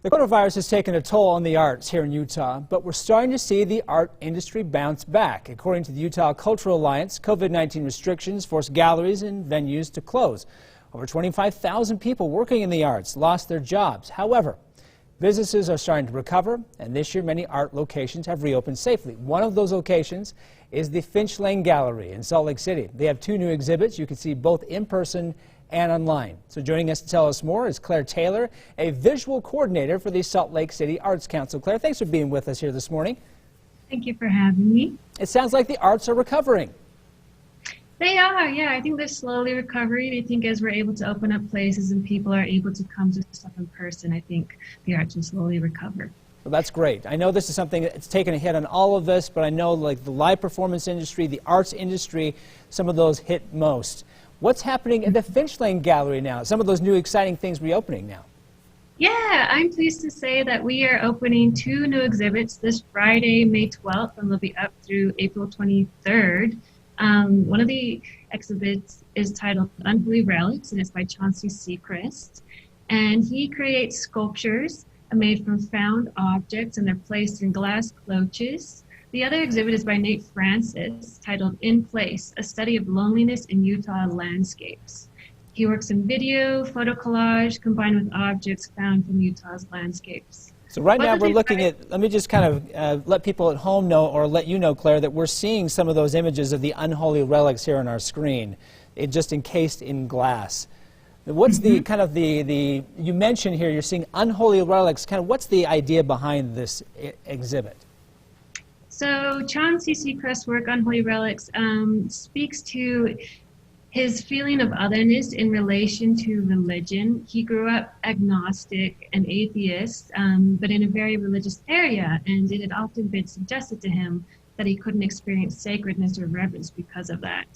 The coronavirus has taken a toll on the arts here in Utah, but we're starting to see the art industry bounce back. According to the Utah Cultural Alliance, COVID-19 restrictions forced galleries and venues to close. Over 25,000 people working in the arts lost their jobs. However, businesses are starting to recover, and this year many art locations have reopened safely. One of those locations is the Finch Lane Gallery in Salt Lake City. They have two new exhibits you can see both in person and online. So joining us to tell us more is Claire Taylor, a visual coordinator for the Salt Lake City Arts Council. Claire, thanks for being with us here this morning. Thank you for having me. It sounds like the arts are recovering. They are, yeah. I think they're slowly recovering. I think as we're able to open up places and people are able to come to stuff in person, I think the arts will slowly recover. Well, that's great. I know this is something that's taken a hit on all of us, but I know like the live performance industry, the arts industry, some of those hit most. What's happening at the Finch Lane Gallery now? Some of those new exciting things reopening now. Yeah, I'm pleased to say that we are opening two new exhibits this Friday, May 12th, and they'll be up through April 23rd. One of the exhibits is titled Unholy Relics, and it's by Chauncey Seacrest. And he creates sculptures made from found objects, and they're placed in glass cloches. The other exhibit is by Nate Francis, titled In Place, a study of loneliness in Utah landscapes. He works in video, photo collage, combined with objects found from Utah's landscapes. So right now we're looking at, let me just kind of let people at home know, or let you know, Claire, that we're seeing some of those images of the unholy relics here on our screen, just encased in glass. What's the kind of the you mentioned here, you're seeing unholy relics, kind of what's the idea behind this exhibit? So Chauncey Seacrest's work, Unholy Relics, speaks to his feeling of otherness in relation to religion. He grew up agnostic and atheist, but in a very religious area, and it had often been suggested to him that he couldn't experience sacredness or reverence because of that.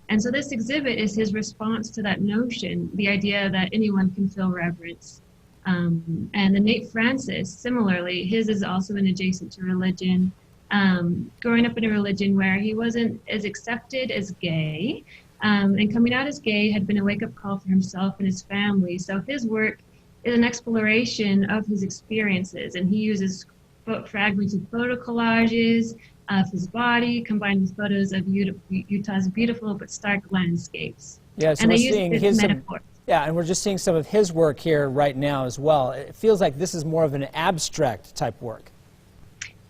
And so this exhibit is his response to that notion, the idea that anyone can feel reverence. And the Nate Francis, similarly, his is also an adjacent to religion. Growing up in a religion where he wasn't as accepted as gay, and coming out as gay had been a wake-up call for himself and his family. So his work is an exploration of his experiences, and he uses fragments of photo collages of his body combined with photos of Utah's beautiful but stark landscapes. Yeah, so and we're they seeing use his metaphors. Yeah, and we're just seeing some of his work here right now as well. It feels like this is more of an abstract type work.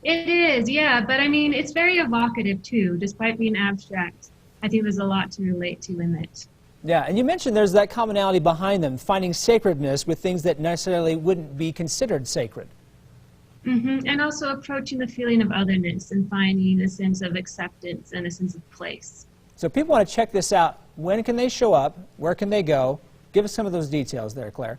It is, yeah, but I mean, it's very evocative too, despite being abstract. I think there's a lot to relate to in it. Yeah, and you mentioned there's that commonality behind them, finding sacredness with things that necessarily wouldn't be considered sacred. And also approaching the feeling of otherness and finding a sense of acceptance and a sense of place. So if people want to check this out, when can they show up? Where can they go? Give us some of those details there, Claire.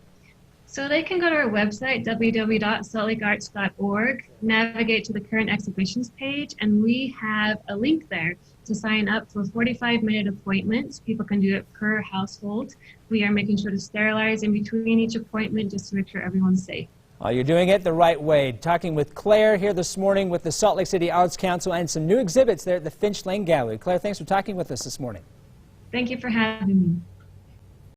So they can go to our website, www.saltlakearts.org, navigate to the current exhibitions page, and we have a link there to sign up for 45-minute appointments. People can do it per household. We are making sure to sterilize in between each appointment just to make sure everyone's safe. Well, you're doing it the right way. Talking with Claire here this morning with the Salt Lake City Arts Council and some new exhibits there at the Finch Lane Gallery. Claire, thanks for talking with us this morning. Thank you for having me.